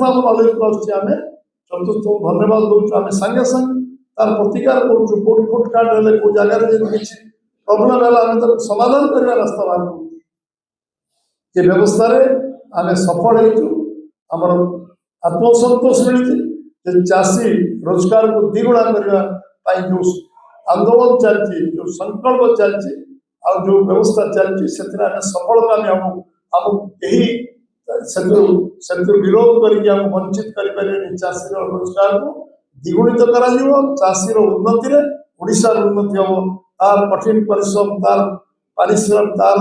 कथा आम नलेज को आम चतुर्थ धन्यवाद दूँ आम सागे सागे तार प्रतिकार करुँ कौट फुटकाट हेल्ले कौ जगार किसी प्रोब्लेम है आम तक समाधान करने रास्ता बाहर करूँ ये व्यवस्था आम सफल होमर आत्मसंतोष मिली चाषी रोजगार को द्विगुणा करने जो आंदोलन चलती जो संकल्प चलती आ जो व्यवस्था चलती से सफलता विरोध करके वंचित करें चाषी रोजगार को द्विगुणित चाषी उन्नति ओडिशार उन्नति हम तार कठिन परिश्रम तार पारिश्रम तार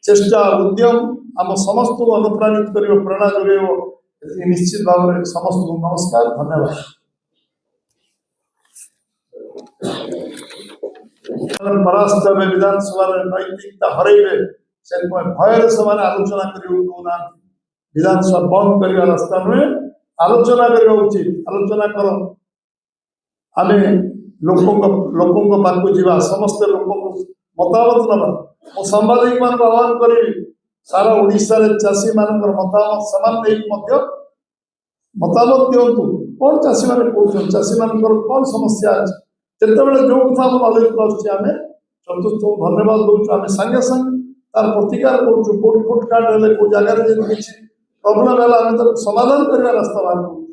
चेष्टा उद्यम आम समस्त को अनुप्राणित कर प्रेरणा जोग निश्चित भाव में समस्त को नमस्कार धन्यवाद। परास्त विधानसभा नैतिकता हरइबे से भय से आलोचना करना विधानसभा बंद करने रास्ता नुहे आलोचना करना उचित आलोचना कर आम लोक पाक जा समस्त लोक मतामत नवा मो सांबादिक मान आह्वान करी सारा ओडिशा रे चाषी मान मतामत सामान मतामत दिंतु कौन चाषी मैंने कौन चाषी मान कौन समस्या अच्छे जिते जो कथा आम नलेज को आम चतुर्थ धन्यवाद दूँ आम सागे सागे तार प्रतिकार करुँ कौट फुटकाट हेल्ले कौ जगार किसी प्रोब्लेम है आम तक समाधान करने रास्ता बाहर करूँ।